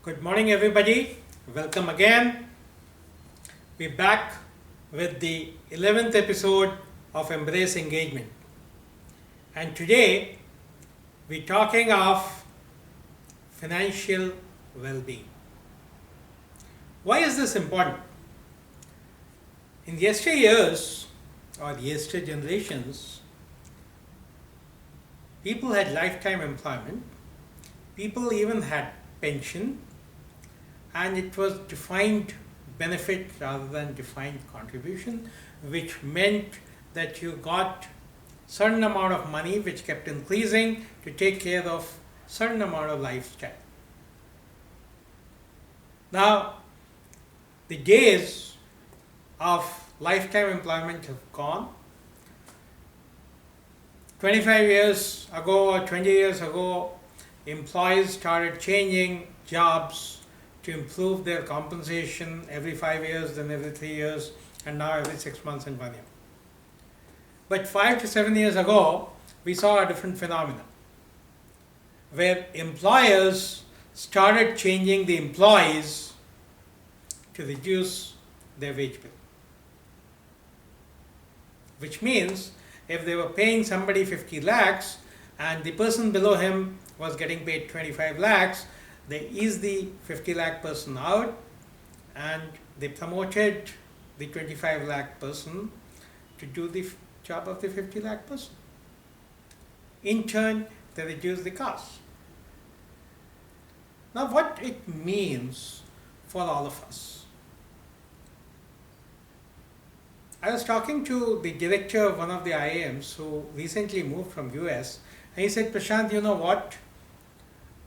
Good morning, everybody. Welcome again. We're back with the 11th episode of Embrace Engagement. And today we're talking of financial well being. Why is this important? In yesteryears or yester generations, people had lifetime employment, people even had pension, and it was defined benefit rather than defined contribution, which meant that you got certain amount of money which kept increasing to take care of certain amount of lifestyle. Now, the days of lifetime employment have gone. 25 years ago or 20 years ago, employees started changing jobs to improve their compensation every 5 years, then every 3 years, and now every 6 months and 1 year. But 5 to 7 years ago, we saw a different phenomenon where employers started changing the employees to reduce their wage bill. Which means if they were paying somebody 50 lakhs and the person below him was getting paid 25 lakhs, they eased the 50 lakh person out and they promoted the 25 lakh person to do the job of the 50 lakh person. In turn, they reduced the cost. Now, what it means for all of us. I was talking to the director of one of the IIMs who recently moved from US, and he said, Prashant, you know what?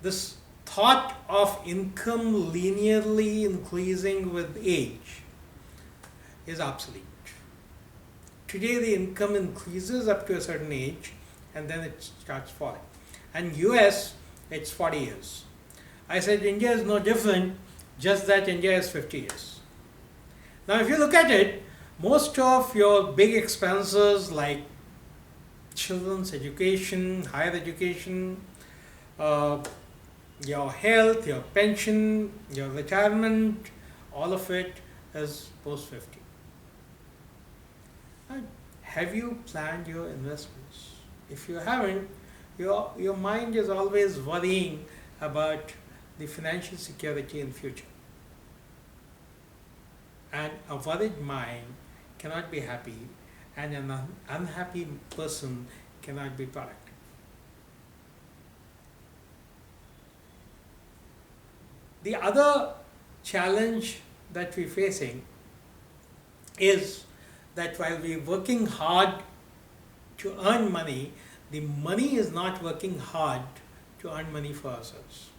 This thought of income linearly increasing with age is obsolete. Today the income increases up to a certain age and then it starts falling. And US, it's 40 years. I said India is no different, just that India is 50 years. Now if you look at it, most of your big expenses like children's education, higher education, your health, your pension, your retirement, all of it is post 50. Have you planned your investments? If you haven't, your mind is always worrying about the financial security in future. And a worried mind cannot be happy, and an unhappy person cannot be productive. The other challenge that we're facing is that while we're working hard to earn money, the money is not working hard to earn money for ourselves.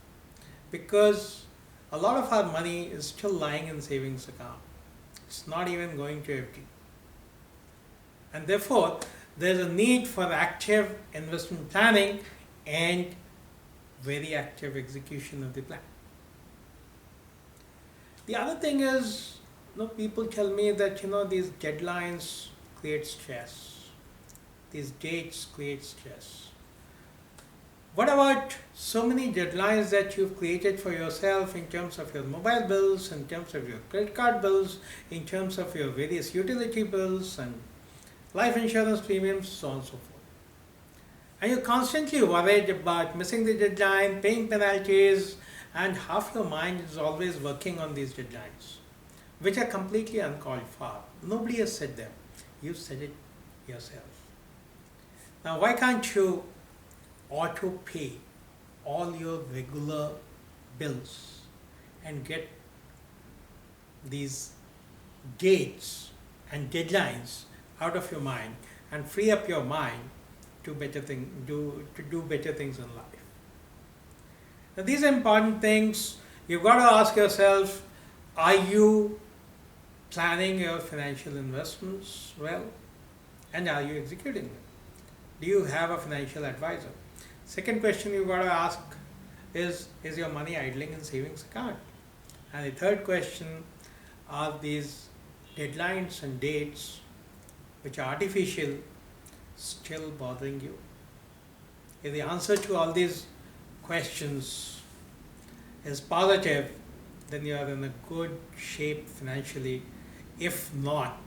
Because a lot of our money is still lying in savings account. It's not even going to FD. And therefore, there's a need for active investment planning and very active execution of the plan. The other thing is, people tell me that these deadlines create stress. These dates create stress. What about so many deadlines that you've created for yourself in terms of your mobile bills, in terms of your credit card bills, in terms of your various utility bills and life insurance premiums, so on and so forth. And you're constantly worried about missing the deadline, paying penalties, and half your mind is always working on these deadlines, which are completely uncalled for. Nobody has said them. You said it yourself. Now, why can't you auto pay all your regular bills and get these dates and deadlines out of your mind and free up your mind to do better things in life? Now, these are important things. You've got to ask yourself, are you planning your financial investments well? And are you executing them? Do you have a financial advisor? Second question you've got to ask is your money idling in savings account? And the third question, are these deadlines and dates which are artificial still bothering you? If the answer to all these questions is positive, then you are in a good shape financially. If not,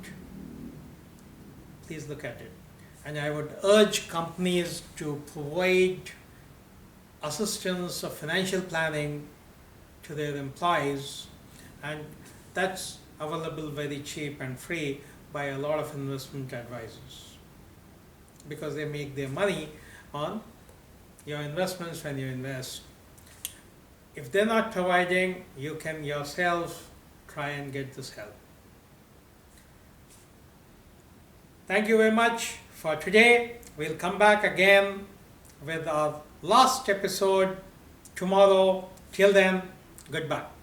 please look at it. And I would urge companies to provide assistance of financial planning to their employees, and that's available very cheap and free by a lot of investment advisors, because they make their money on your investments when you invest. If they're not providing, you can yourself try and get this help. Thank you very much for today. We'll come back again with our last episode tomorrow. Till then, goodbye.